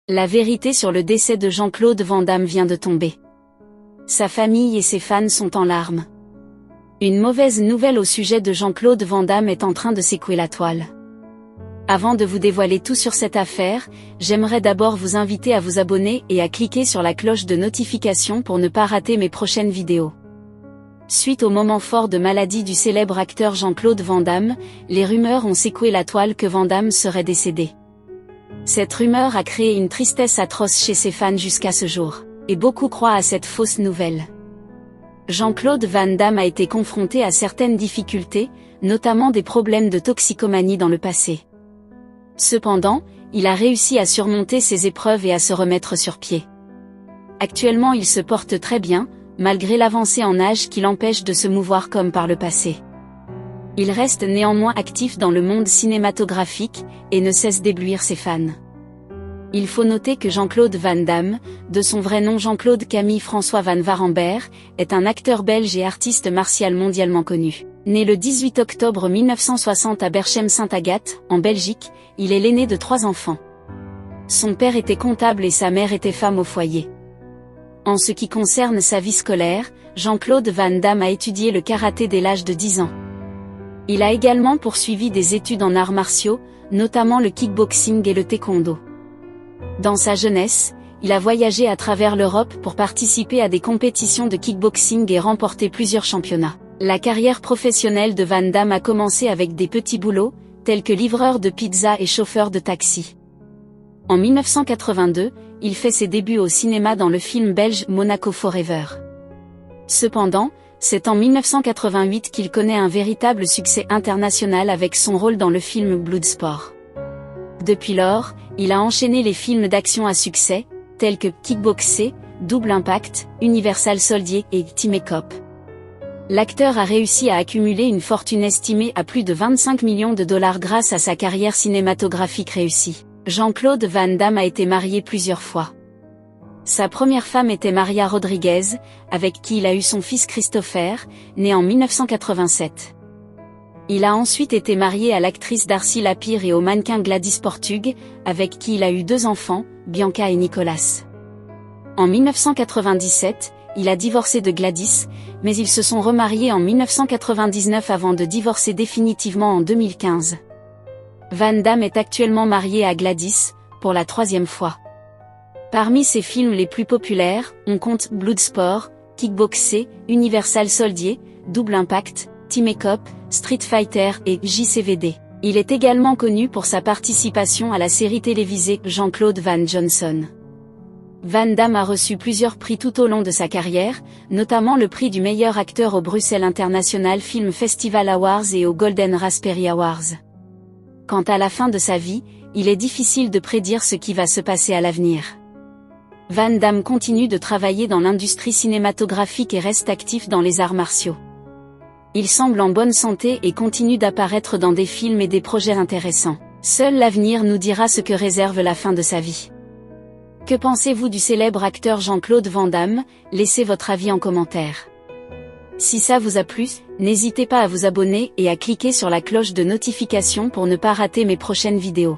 La vérité sur le décès de Jean-Claude Van Damme vient de tomber. Sa famille et ses fans sont en larmes. Une mauvaise nouvelle au sujet de Jean-Claude Van Damme est en train de secouer la toile. Avant de vous dévoiler tout sur cette affaire, j'aimerais d'abord vous inviter à vous abonner et à cliquer sur la cloche de notification pour ne pas rater mes prochaines vidéos. Suite au moment fort de maladie du célèbre acteur Jean-Claude Van Damme, les rumeurs ont secoué la toile que Van Damme serait décédé. Cette rumeur a créé une tristesse atroce chez ses fans jusqu'à ce jour, et beaucoup croient à cette fausse nouvelle. Jean-Claude Van Damme a été confronté à certaines difficultés, notamment des problèmes de toxicomanie dans le passé. Cependant, il a réussi à surmonter ces épreuves et à se remettre sur pied. Actuellement il se porte très bien, malgré l'avancée en âge qui l'empêche de se mouvoir comme par le passé. Il reste néanmoins actif dans le monde cinématographique, et ne cesse d'éblouir ses fans. Il faut noter que Jean-Claude Van Damme, de son vrai nom Jean-Claude Camille François Van Waremberg, est un acteur belge et artiste martial mondialement connu. Né le 18 octobre 1960 à Berchem-Sainte-Agathe, en Belgique, il est l'aîné de 3 enfants. Son père était comptable et sa mère était femme au foyer. En ce qui concerne sa vie scolaire, Jean-Claude Van Damme a étudié le karaté dès l'âge de 10 ans. Il a également poursuivi des études en arts martiaux, notamment le kickboxing et le taekwondo. Dans sa jeunesse, il a voyagé à travers l'Europe pour participer à des compétitions de kickboxing et remporter plusieurs championnats. La carrière professionnelle de Van Damme a commencé avec des petits boulots, tels que livreur de pizza et chauffeur de taxi. En 1982, il fait ses débuts au cinéma dans le film belge Monaco Forever. Cependant, c'est en 1988 qu'il connaît un véritable succès international avec son rôle dans le film Bloodsport. Depuis lors, il a enchaîné les films d'action à succès, tels que Kickboxer, Double Impact, Universal Soldier et Time Cop. L'acteur a réussi à accumuler une fortune estimée à plus de 25 millions de dollars grâce à sa carrière cinématographique réussie. Jean-Claude Van Damme a été marié plusieurs fois. Sa première femme était Maria Rodriguez, avec qui il a eu son fils Christopher, né en 1987. Il a ensuite été marié à l'actrice Darcy Lapire et au mannequin Gladys Portug, avec qui il a eu 2 enfants, Bianca et Nicolas. En 1997, il a divorcé de Gladys, mais ils se sont remariés en 1999 avant de divorcer définitivement en 2015. Van Damme est actuellement marié à Gladys, pour la 3e fois. Parmi ses films les plus populaires, on compte Bloodsport, Kickboxer, Universal Soldier, Double Impact, Time Cop, Street Fighter et JCVD. Il est également connu pour sa participation à la série télévisée Jean-Claude Van Johnson. Van Damme a reçu plusieurs prix tout au long de sa carrière, notamment le prix du meilleur acteur au Bruxelles International Film Festival Awards et au Golden Raspberry Awards. Quant à la fin de sa vie, il est difficile de prédire ce qui va se passer à l'avenir. Van Damme continue de travailler dans l'industrie cinématographique et reste actif dans les arts martiaux. Il semble en bonne santé et continue d'apparaître dans des films et des projets intéressants. Seul l'avenir nous dira ce que réserve la fin de sa vie. Que pensez-vous du célèbre acteur Jean-Claude Van Damme? Laissez votre avis en commentaire. Si ça vous a plu, n'hésitez pas à vous abonner et à cliquer sur la cloche de notification pour ne pas rater mes prochaines vidéos.